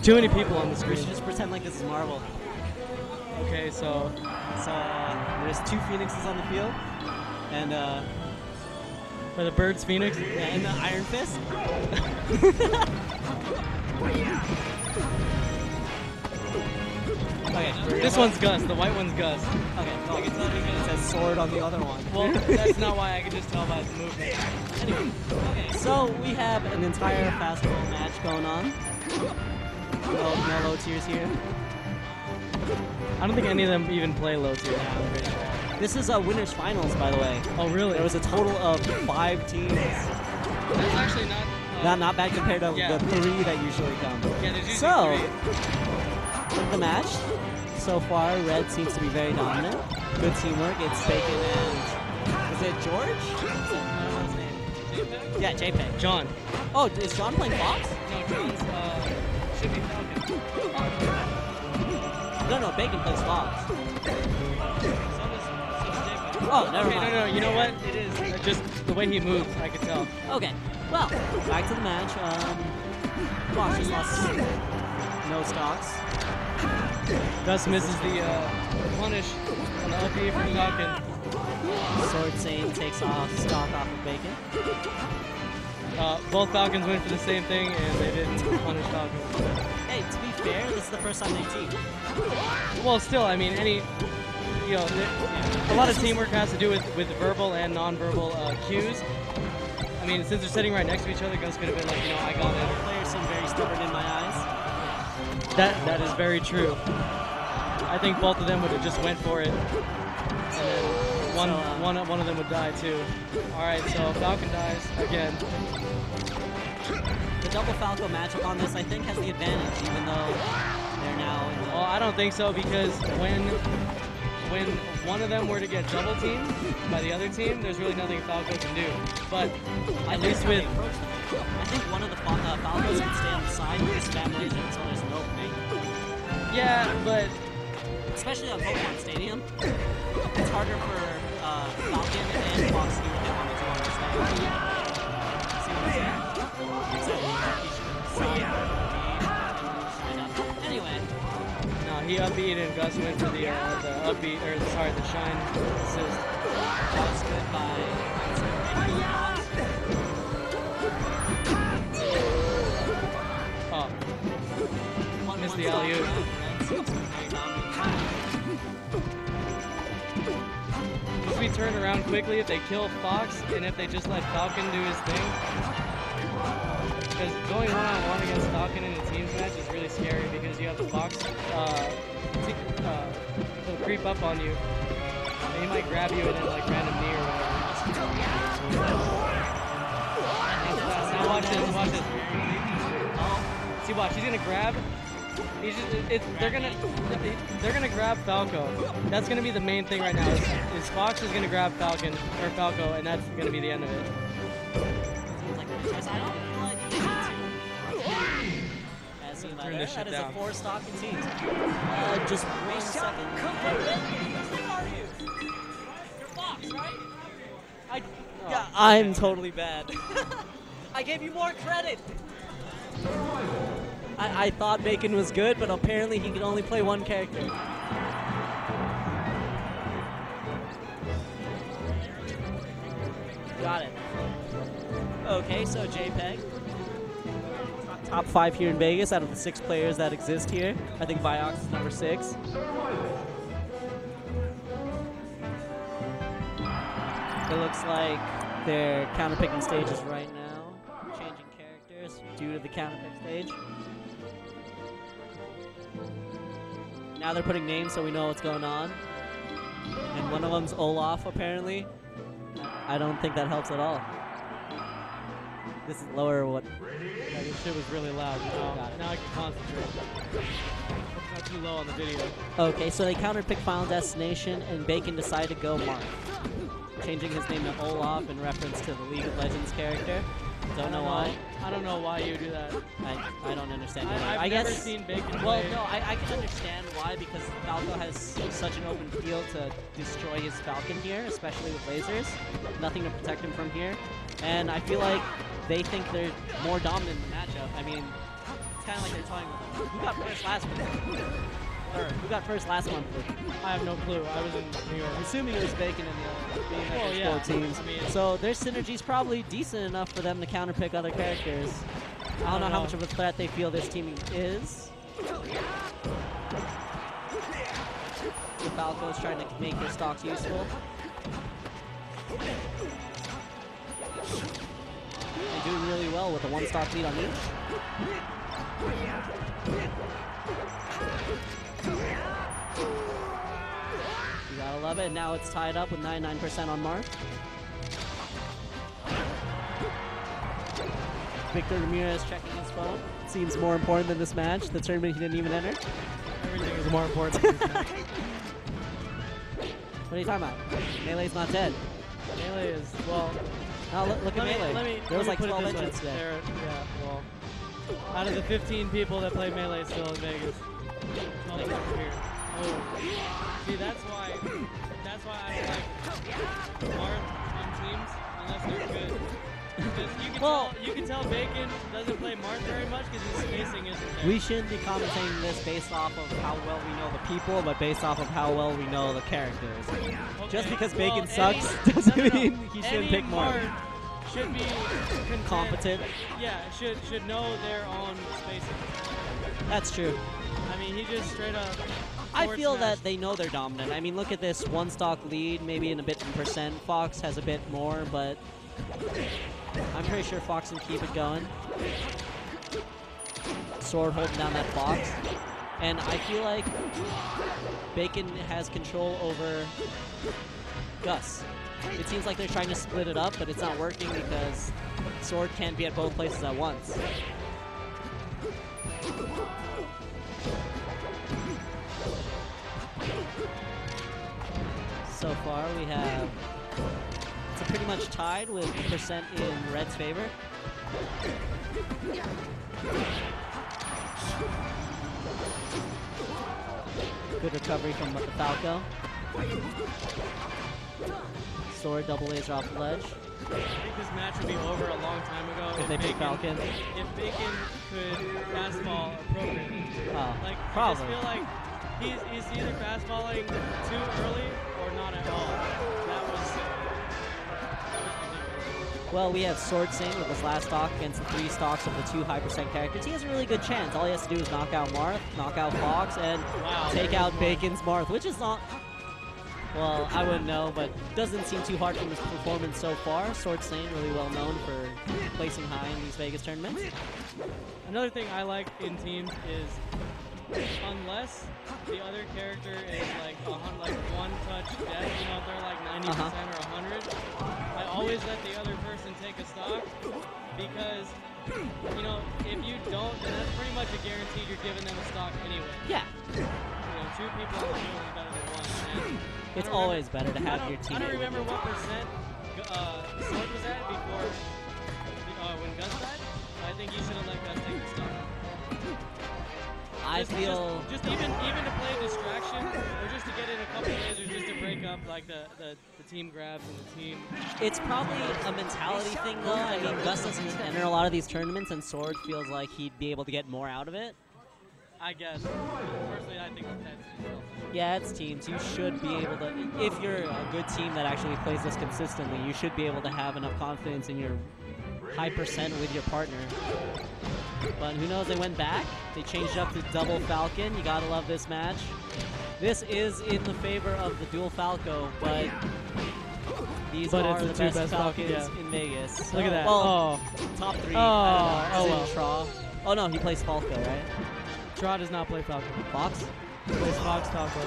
too many people on the We screen. should just pretend like this is Marvel. Okay, so There's 2 Phoenixes on the field, and for the Birds Phoenix. yeah, and the Iron Fist. Okay, This one's Gus. The white one's Gus. Okay, well, I can tell because it says sword on the other one. Well, that's not why I can just tell by the movement. Anyway, okay, so we have an entire fastball match going on. No low tiers here. I don't think any of them even play low tier. I'm pretty sure. This is a winners finals, by the way. Oh, really? There was a total of 5 teams. That's actually not. Not bad compared to yeah. the 3 that usually come. Yeah, there's usually So, 3. in the match, so far, Red seems to be very dominant. Good teamwork. It's Bacon and... Is it George? I don't know his name. JPeG? Yeah, JPeG. John. Oh, is John playing Fox? No, John's should be Falcon. No, Bacon plays Fox. So does JPeG. Oh, never Okay, mind. no, you know what? It is just the way he moves. I can tell. Okay, well, back to the match. Fox just lost no stocks. Gus misses the punish on the up B from Falcon. Swordsaint takes off stock off of Bacon. Both Falcons went for the same thing, and they didn't punish Falcon. Hey, to be fair, this is the first time they team. Well, still, I mean, a lot of teamwork has to do with verbal and non-verbal cues. I mean, since they're sitting right next to each other, Gus could have been like, I got it. Players seem very stubborn in my eyes. That is very true. I think both of them would have just went for it, and then one of them would die too. All right, so Falcon dies again. The double Falco matchup on this, I think, has the advantage, even though they're now in the... Well, I don't think so, because when one of them were to get double teamed by the other team, there's really nothing Falco can do. But at least with... I think one of the Falcos can stay on the side with his spam laser until there's an opening. Yeah, but... Especially on Pokemon Stadium, it's harder for Falcon and Fox to do what they want to do on the stage. See what I'm saying? Anyway. No, he upbeat and Gus went for the upbeat, or sorry, the shine assist. That's good by... Oh. Missed the alley-oop. If we turn around quickly, if they kill Fox, and if they just let Falcon do his thing. Because going one-on-one against Falcon in a teams match is really scary, because you have the Fox he'll creep up on you, and he might grab you and then like random knee or whatever. Now watch this, watch this. See, watch, he's gonna grab. They're gonna grab Falco. That's gonna be the main thing right now. Is Fox is gonna grab Falco, and that's gonna be the end of it. Turn this shit that is down. a 4-stock team. Just 1 second. You're Fox, right? Yeah, I'm totally bad. I gave you more credit. I thought Bacon was good, but apparently he can only play 1 character. Got it. Okay, so JPeG. Top 5 here in Vegas out of the 6 players that exist here. I think Viox is number 6. It looks like they're counterpicking stages right now. Changing characters due to the counterpick stage. Now they're putting names so we know what's going on. And one of them's Olaf, apparently. I don't think that helps at all. This is lower what... Yeah, this shit was really loud. Now I can concentrate. It's not too low on the video. Okay, so they counterpick Final Destination, and Bacon decided to go Mark, changing his name to Olaf in reference to the League of Legends character. Don't know why. I don't know why you do that. I don't understand. I've never seen Bacon play. Well, no, I can understand why, because Falco has such an open field to destroy his Falcon here, especially with lasers. Nothing to protect him from here. And I feel like they think they're more dominant in the matchup. I mean, kind of like they're telling them, who got first last month? Or who got first last month? I have no clue. I was in New York. I'm assuming it was Bacon and the Well, BMX yeah. teams. I mean, So their synergy's probably decent enough for them to counterpick other characters. I don't know how much of a threat they feel this team is. The Falco's trying to make their stocks useful. They're doing really well with a one-stock lead on each. You gotta love it. Now it's tied up with 99% on Marth. Victor Ramirez checking his phone. Seems more important than this match. The tournament he didn't even enter. Everything is more important than this match. What are you talking about? Melee's not dead. Melee is, well... Now look at Melee. There was like 12 entrants today. Yeah, well... Out of the 15 people that play Melee still in Vegas. 12 people here. Oh. See, that's why I don't like Marth in teams unless they're good. Because you can tell Bacon doesn't play Marth very much because his spacing isn't there. We shouldn't be commentating this based off of how well we know the people, but based off of how well we know the characters. Okay. Just because Bacon sucks doesn't mean he shouldn't pick Marth. Should be competent. Yeah, should know their own spacing. That's true. I mean, he just straight up. I feel that they know they're dominant. I mean, look at this one stock lead, maybe in a bit in percent. Fox has a bit more, but I'm pretty sure Fox can keep it going. Sword holding down that Fox. And I feel like Bacon has control over Gus. It seems like they're trying to split it up, but it's not working because Sword can't be at both places at once. So far we have, it's pretty much tied with percent in Red's favor. Good recovery from the Falco. Sword double laser off the ledge. I think this match would be over a long time ago If they pick Falcon. If Bacon could fastball appropriately. Oh, Like, probably. I just feel like he's either fastballing too early or not at all. That was ridiculous. Well, we have Swordsaint with his last stock against the 3 stocks of the 2 high percent characters. He has a really good chance. All he has to do is knock out Marth, knock out Fox, and take out Bacon's Marth, which is not... Well, I wouldn't know, but doesn't seem too hard from his performance so far. Swordsaint really well known for placing high in these Vegas tournaments. Another thing I like in teams is unless the other character is like one touch death, you know, if they're like 90% or 100, I always let the other person take a stock because, you know, if you don't, then that's pretty much a guarantee you're giving them a stock anyway. Yeah. You know, 2 people on the field is better than 1. And it's always better to have your team. I don't remember what percent Sword was at before when Gus died. I think you should have let Gus take the stock. I feel just even to play distraction or just to get in a couple plays or just to break up like the team grabs and the team. It's probably a mentality thing though. I mean, Gus doesn't enter a lot of these tournaments, and Sword feels like he'd be able to get more out of it. I guess. Personally, I think that's yeah, it's teams. You should be able to, if you're a good team that actually plays this consistently, you should be able to have enough confidence in your high percent with your partner. But who knows, they went back. They changed up to double Falcon. You gotta love this match. This is in the favor of the dual Falco, but these are the best Falcons in Vegas. Look at that. Well, top 3. Well. Oh no, he plays Falco, right? Tra does not play Falcon. Fox? He plays Fox Falco.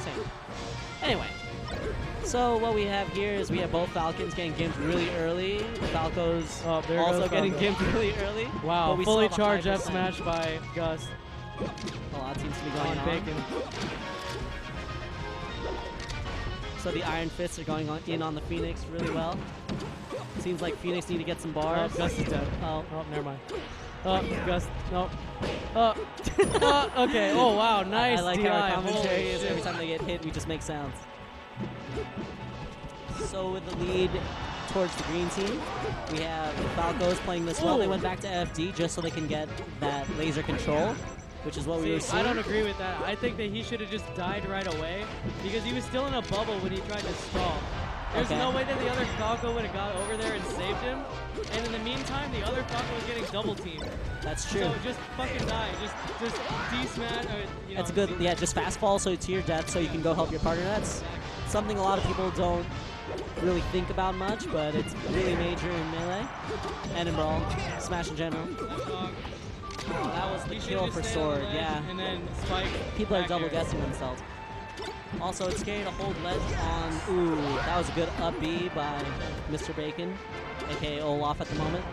Same. Anyway. So what we have here is we have both Falcons getting gimped really early. Falco's also getting gimped really early. Wow, fully charged up smash by Gus. A lot seems to be going on. Bacon. So the Iron Fists are going in on the Phoenix really well. Seems like Phoenix need to get some bars. Gus is dead. Oh, never mind. Gus, no. Okay, oh wow, nice. I like how our commentary is shit. every time they get hit, we just make sounds. So with the lead towards the green team. We have the Falcos playing this well. They went back to FD just so they can get that laser control, which is what we were seeing. I don't agree with that. I think that he should have just died right away because he was still in a bubble when he tried to stall. There's no way that the other Falco would have got over there and saved him. And in the meantime, the other Falco was getting double teamed. That's true. So just fucking die. Just de-smash. That's good. Yeah, just fast fall so to your death so you can go help your partner. That's something a lot of people don't really think about much, but it's really major in Melee and in Brawl. Smash in general. Oh, that was the kill for Sword, yeah. And then Spike. People are double guessing themselves. Also, it's scary to hold ledge on. Ooh, that was a good up B by Mr. Bacon, aka Olaf at the moment.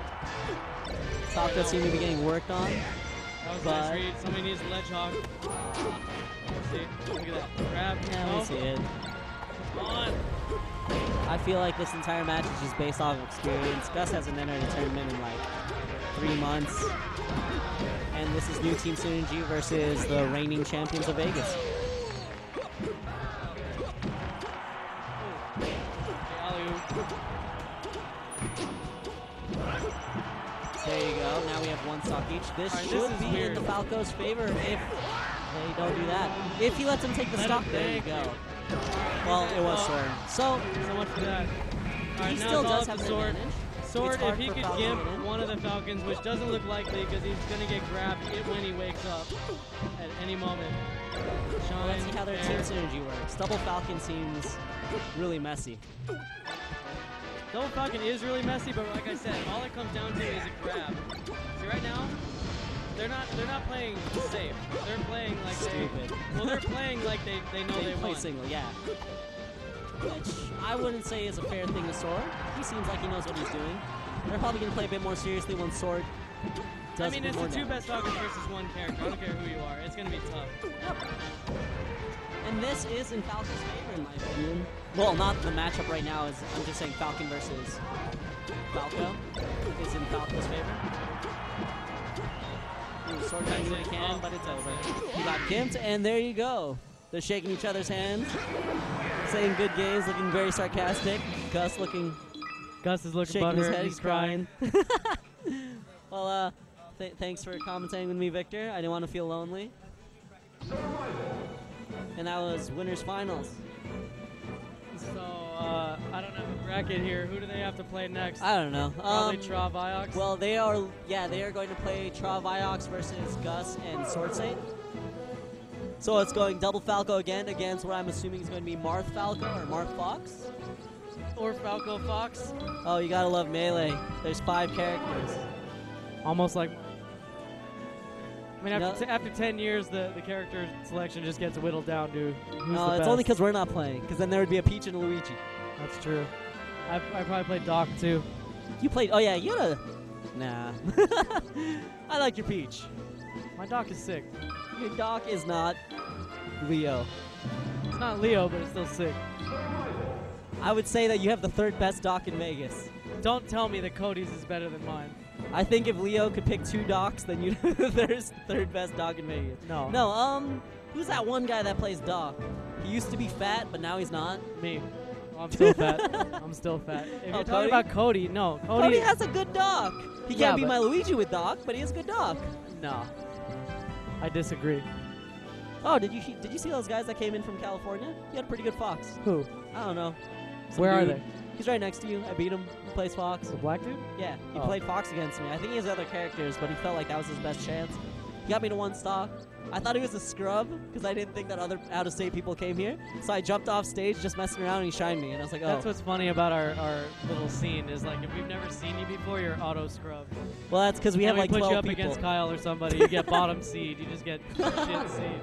Falco seem to be getting worked on. That was nice read. Somebody needs a ledge hog. Let's see. Look at that. Grab. Yeah, we see it. Come on. I feel like this entire match is just based off of experience. Gus hasn't entered a tournament in like 3 months. And this is new team synergy versus the reigning champions of Vegas. There you go. Now we have 1 stock each. This should be in the Falco's favor if they don't do that. If he lets him take the stock, there you go. Well, it was Sword. So much for that. He still does have the Sword. Sword, if he could gimp one of the Falcons, which doesn't look likely because he's going to get grabbed when he wakes up at any moment. Well, let's see how their team synergy works. Double Falcon seems really messy. Double Falcon is really messy, but like I said, all it comes down to is a grab. See, right now, they're not playing safe. They're playing like stupid. They're playing like they know they play won. Single, yeah. Which I wouldn't say is a fair thing to Sword. He seems like he knows what he's doing. They're probably going to play a bit more seriously when Sword does it's the 2 best Falcons versus 1 character. I don't care who you are. It's going to be tough. Yep. And this is in Falcon's favor, in my opinion. Well, not the matchup right now. I'm just saying Falcon versus Falco is in Falco's favor. Ooh, Sword trying to do what he can, but it's over. He got gimped, and there you go. They're shaking each other's hands, saying good games, looking very sarcastic. Gus is looking shaking his head. He's crying. Well, thanks for commentating with me, Victor. I didn't want to feel lonely. And that was winners finals. So I don't have a bracket here. Who do they have to play next? I don't know. Probably Tra Viox. Well, they are going to play Tra Viox versus Gus and Swordsaint. So it's going double Falco again against what I'm assuming is going to be Marth Falco or Marth Fox. Or Falco Fox. Oh, you gotta love Melee. There's 5 characters. Almost like... I mean, after 10 years, the character selection just gets whittled down to who's the best. It's only because we're not playing, because then there would be a Peach and a Luigi. That's true. I probably played Doc, too. You played... Oh, yeah, you had a... Nah. I like your Peach. My Doc is sick. Your Doc is not Leo. It's not Leo, but it's still sick. I would say that you have the 3rd best Doc in Vegas. Don't tell me that Cody's is better than mine. I think if Leo could pick 2 Docs, then you'd have the 3rd best Doc in Vegas. No, who's that one guy that plays Doc? He used to be fat, but now he's not. Me. Well, I'm still fat. I'm still fat. If you're talking about Cody, no. Cody has a good Doc. He can't be my Luigi with Doc, but he has a good Doc. No. I disagree. Oh, did you see those guys that came in from California? He had a pretty good Fox. Who? I don't know. Where are they? He's right next to you. I beat him. He plays Fox. The black dude? Yeah, he played Fox against me. I think he has other characters, but he felt like that was his best chance. He got me to 1 stock. I thought he was a scrub because I didn't think that other out-of-state people came here. So I jumped off stage just messing around and he shined me. And I was like, oh. That's what's funny about our little scene is like if we've never seen you before, you're auto-scrub. Well, that's because we have like 12 people. We put you up people. against Kyle or somebody, you get bottom seed. You just get shit seed.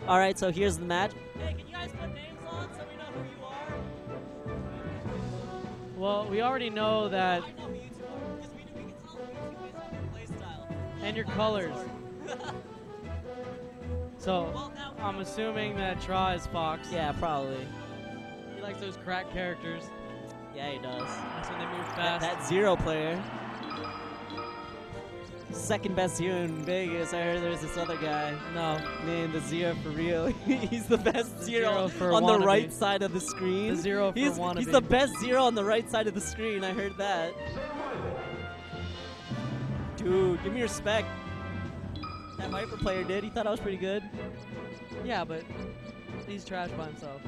All right, so here's the match. Hey, can you guys put names on so we know who you are? Well, we already know that. I know who you 2 are because we can tell who you 2 is on your play style. And your colors. So, I'm assuming that Tra is Fox. Yeah, probably. He likes those crack characters. Yeah, he does. That's when they move fast. That 0 player. second best Zero in Vegas. I heard there's this other guy No. named the Zero for real. He's the best Zero Zero for on the wannabe. right side of the screen. The Zero for He's wannabe. the best Zero on the right side of the screen. I heard that. Dude, give me respect. That Viper player did. He thought I was pretty good. Yeah, but he's trash by himself.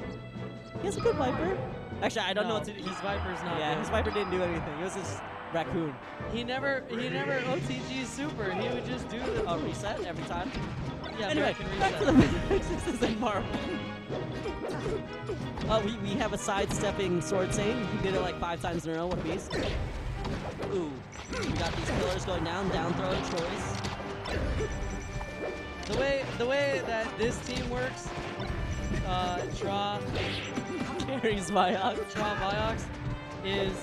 He has a good Viper. Actually, I don't know No, what to do. his Viper's not Yeah, good. his Viper didn't do anything. It was his raccoon. He never OTG super. He would just do the A reset every time. yeah, Anyway, but I can back to reset. the Princesses and Marvel. We have a sidestepping Swordsaint. He did it like 5 times in a row. What a beast. Ooh. We got these pillars going down throw choice. The way that this team works, Carries Viox. Viox, is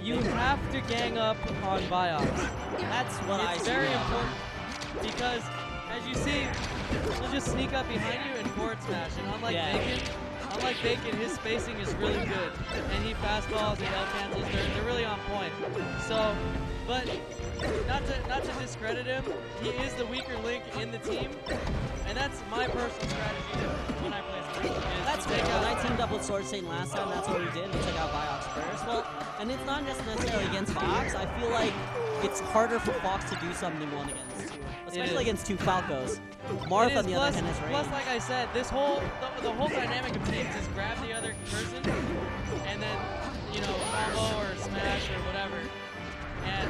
you have to gang up on Viox. That's what I It's see. very important because, as you see, he'll just sneak up behind you and forward smash. And unlike Bacon, his spacing is really good, and he fastballs and L cancels. They're really on point. So, but not to discredit him, he is the weaker link in the team, and that's my personal strategy when I play Smash. That's fair. When I teamed up with Swordsaint last time, that's what we did. We took out Viox first. Well, and it's not just necessarily against Fox. I feel like it's harder for Fox to do something 1 against 2, especially against 2 Falcos. Marth, on the other hand, has range. Plus, like I said, the whole dynamic of teams is grab the other person, and then combo or smash or whatever. And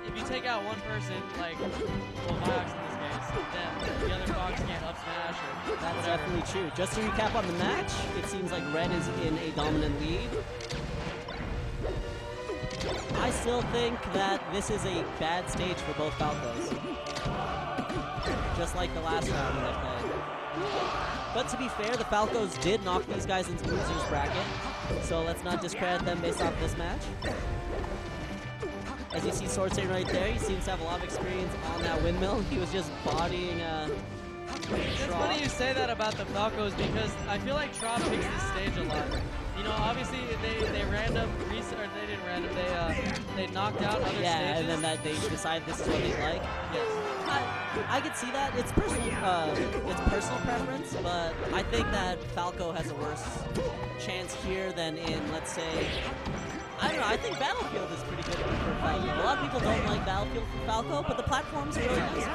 if you take out one person, like Viox in this case, then the other Fox can't up smash or That's whatever. definitely true. Just to recap on the match, it seems like Red is in a dominant lead. I still think that this is a bad stage for both Falcos. Just like the last round they played. But to be fair, the Falcos did knock these guys into loser's bracket, so let's not discredit them based off this match. As you see Swordsaint right there, he seems to have a lot of experience on that windmill. He was just bodying It's funny you say that about the Falcos because I feel like Trop picks this stage a lot. Obviously they random reset, or they didn't random. They knocked out other stages. Yeah, and then they decided this is what they like. Yes. I could see that. It's personal preference, but I think that Falco has a worse chance here than in, let's say, I don't know. I think Battlefield is pretty good for Falco. A lot of people don't like Battlefield for Falco, but the platform's really nice.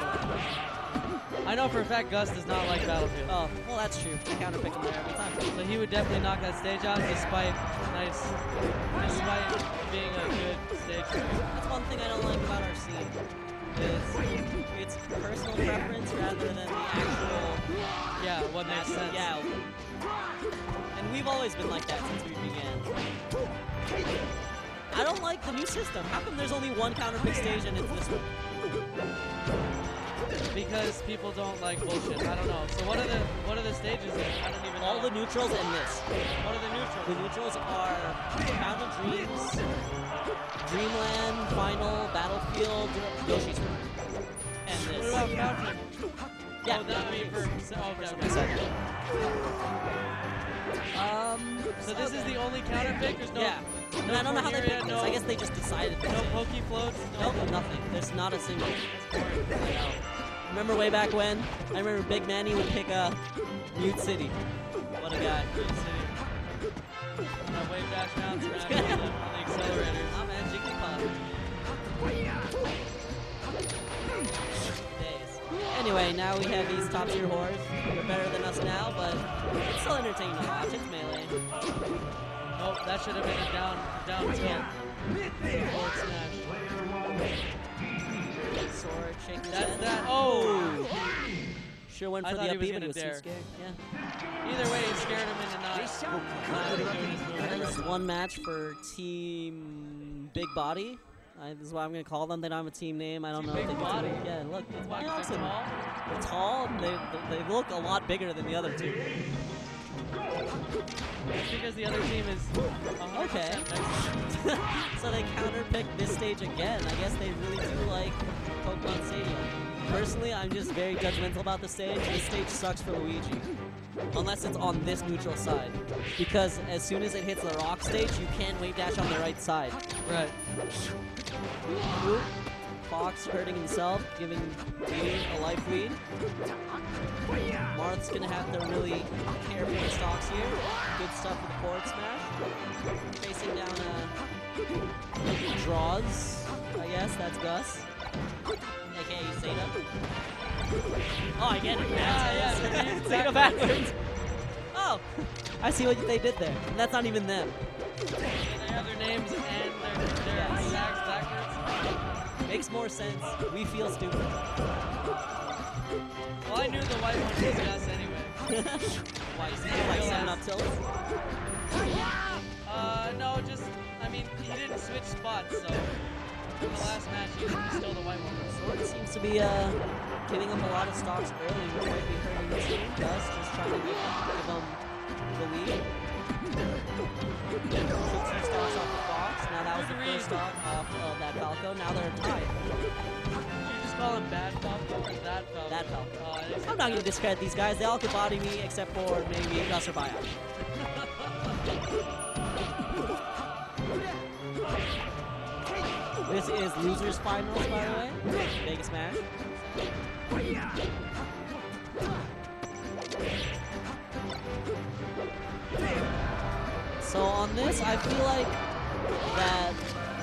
I know for a fact Gus does not like Battlefield. Oh, well, that's true. I counterpick him there every time. So he would definitely knock that stage out despite being a good stage player. That's one thing I don't like about our scene. It's personal preference rather than the actual. Yeah, what makes sense. Yeah. And we've always been like that since we began. I don't like the new system. How come there's only one counterpick stage and it's this one? Because people don't like bullshit. I don't know. So what are the stages then? I don't even know. All the neutrals and this. What are the neutrals? The neutrals are Found of Dreams, Dreamland, Final, Battlefield, Yoshi's World. And What this. about Fountain? Yeah. Oh, that I mean for okay. Second. So this is the only counter pick? There's no Yeah. And I don't know how they picked this. no, I guess they just decided this. no Poke floats? Nope, nothing. There's not a single. That's boring. I know. Remember way back when? I remember Big Manny would pick a Mute City. What a guy. Green City. Wave dash down smash on the accelerators. Oh man, Jigglypuff. Days. Anyway, now we have these top tier whores. They're better than us now, but it's still entertaining to watch. It's melee. Nope, that should have been a down tilt. Forward smash. Sword, shake his That's head. that. Oh! Sure went I for thought the he up was B, but gonna he was too dare. scared. Yeah. Either way, it scared him into not doing his move. And then this is one match for Team Big Body. This is what I'm going to call them. They don't have a team name. I don't know if Big they Body? Yeah, look. It's Why, 'cause awesome. they're tall? They're tall. And they look a lot bigger than the other two. It's because the other team is 100% Okay. Mexican. So they counterpicked this stage again. I guess they really do like Pokemon Stadium. Personally, I'm just very judgmental about the stage. This stage sucks for Luigi. Unless it's on this neutral side. Because as soon as it hits the rock stage, you can wave dash on the right side. Right. Oop. Fox hurting himself, giving me a life lead. Marth's gonna have to really care for the stocks here. Good stuff with the forward smash. Facing down draws, I guess, that's Gus. AKA Zeta. Oh, I get it. Yeah. Zeta backwards. Oh, I see what they did there. And that's not even them. They have their names and their tags backwards. Makes more sense. We feel stupid. Well, I knew the white one was us anyway. Why, is he like 7-up tilts? No, just, I mean, he didn't switch spots, so in the last match, he was still the white one. Sword seems to be giving him a lot of stocks early, which might be hurting this game. Gus just trying to give him the lead. Took 2 stocks off the Fox. Now that was the first stock off of that Falco. Now they're tied. You just call him Bad Falco or That Falco? That Falco. Oh, I'm not going to discredit these guys. They all could body me except for maybe Gus or Buyout. This is losers finals, by the way. Vegas match. So on this, I feel like that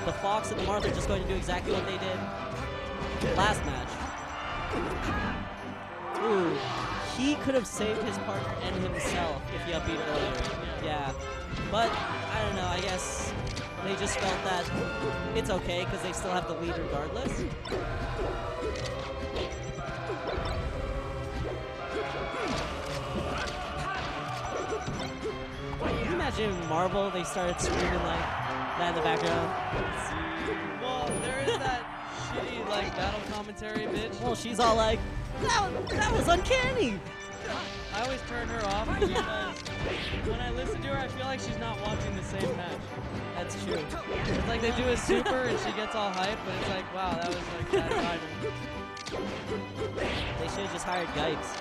the Fox and the Marth are just going to do exactly what they did last match. Ooh, he could have saved his partner and himself if he upbeat earlier. Yeah, but I don't know. I guess they just felt that it's okay because they still have the lead regardless. Can you imagine Marvel, they started screaming like that in the background? Well, there is that shitty, like, battle commentary bitch. Well, she's all like, that was uncanny! I always turn her off because when I listen to her, I feel like she's not watching the same match. That's true. It's like they do a super and she gets all hyped, but it's like, wow, that was like bad timing. They should have just hired Gipes.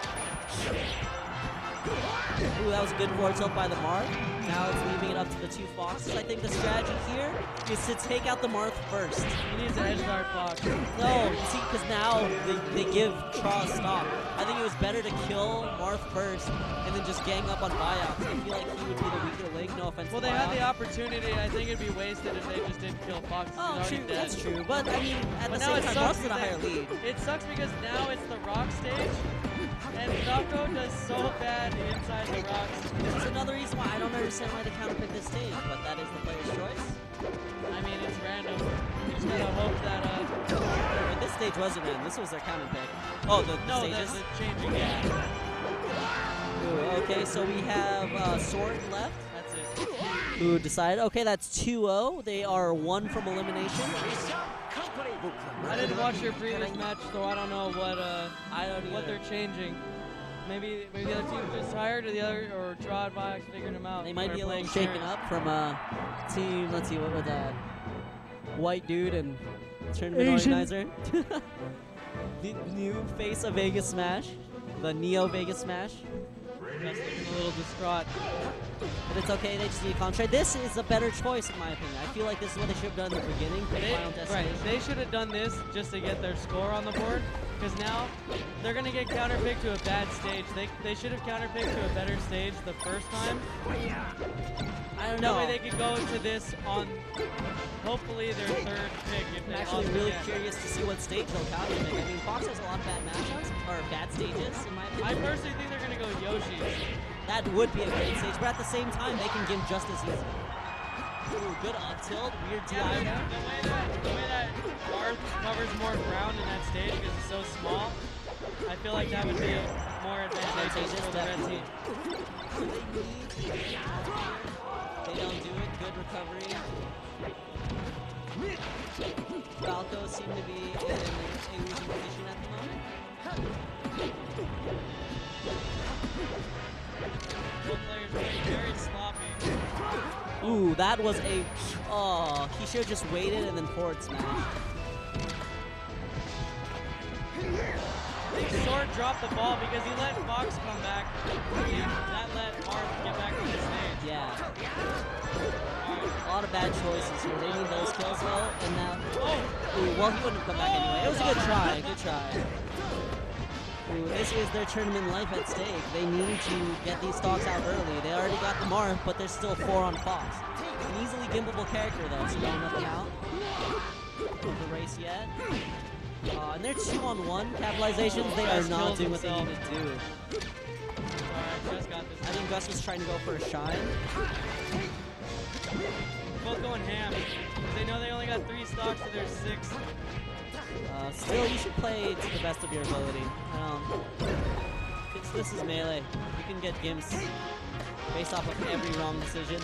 Ooh, that was a good forward tilt by the Marth. Now it's leaving it up to the 2 Foxes. I think the strategy here is to take out the Marth first. He needs an edge guard Fox. No, see, because now they give Tra a stop. I think it was better to kill Marth first and then just gang up on Buyout. I feel like he would be the weaker link. No offense Well, to they had the Buyout. opportunity. I think it'd be wasted if they just didn't kill Fox. Oh, He's true, already dead. that's true. But I mean, at But the now same it time, sucks Marth's in a higher because lead. it sucks because now it's the rock stage, and Falco does so bad inside the rocks. This is another reason why I don't understand why they counterpick this stage, but that is the player's choice. I mean, it's random. You just gotta hope that But this stage wasn't random. This was their counterpick. Oh, the no, stages? that's the changing. Yeah, Ooh, okay, so we have Sword left. that's it. Who decided? Okay, that's 2-0. They are 1 from elimination. I didn't watch your previous match, so I don't know what I don't what they're changing. Maybe the other team just tired, or Trod Viox figured them out. They might be a They're little playing shaken shares. up from team. Let's see, what was that? White dude and tournament organizer. The new face of Vegas Smash, the Neo Vegas Smash. Just looking a little distraught. But it's okay. They just need a contract. This is a better choice, in my opinion. I feel like this is what they should have done in the beginning for the final Right, destination. they should have done this just to get their score on the board, because now they're gonna get counterpicked to a bad stage. They should have counterpicked to a better stage the first time. I don't That know. way they could go into this on hopefully their 3rd pick if I'm they actually lost really again. curious to see what stage they'll counterpick. I mean, Fox has a lot of bad matchups, or bad stages, in my I opinion. personally think they're gonna go Yoshi. That would be a great stage, but at the same time, they can get just as easy. Ooh, good up tilt, weird DI Yeah, there. the way that Marth covers more ground in that stage because it's so small, I feel like that would be more advantageous for the red team. They don't do it. Good recovery. Falco seem to be in a losing position at the moment. Both players being very sloppy. Ooh, that was a... Oh, he should have just waited and then forward smash. I think Sword dropped the ball because he let Fox come back. That let Marth get back on the stage. Yeah. Alright. lot of bad choices here. They need those kills though, and now. Ooh, well, he wouldn't have come back anyway. It was a good try. Good try. Ooh, this is their tournament life at stake. They need to get these stocks out early. They already got the mark, but there's still 4 on Fox. An easily gimbable character though, so don't nothing out of the race yet. And they're 2-on-1 capitalizations. They are not doing what they need to do. Gus got this. I think Gus was trying to go for a shine. Both going ham. They know they only got 3 stocks, so there's 6. Still, you should play to the best of your ability. This is melee. You can get gimps based off of every wrong decision.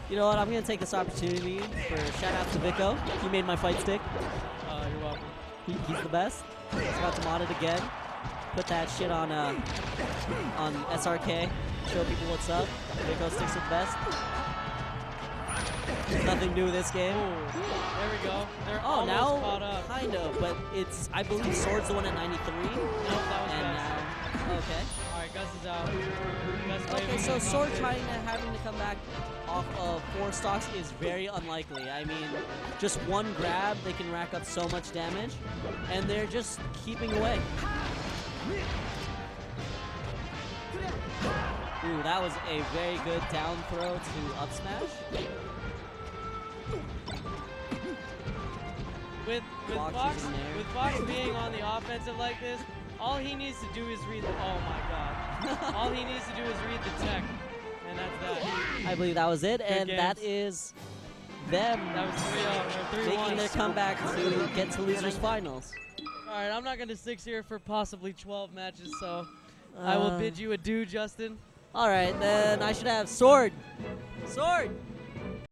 You know what? I'm gonna take this opportunity for shout out to Vico. He made my fight stick. You're welcome. He's the best. He's about to mod it again. Put that shit on SRK. Show people what's up. Vico sticks with the best. There's nothing new with this game. Ooh, there we go. They're almost now caught up. kind of, but it's I believe Sword's the one at 93. Nope, that was And Gus. okay. All right, Gus is out. Gus Okay, so Sword having to come back off of 4 stocks is very unlikely. I mean, just one grab, they can rack up so much damage, and they're just keeping away. Ooh, that was a very good down throw to up smash. With Fox being on the offensive like this, all he needs to do is read the. Oh my God! All he needs to do is read the tech, and that's that. I believe that was it, and games. that is them That was 3-0 or 3-1. making their comeback to get to losers finals. All right, I'm not gonna 6 here for possibly 12 matches, so I will bid you adieu, Justin. All right, then I should have Sword. Sword.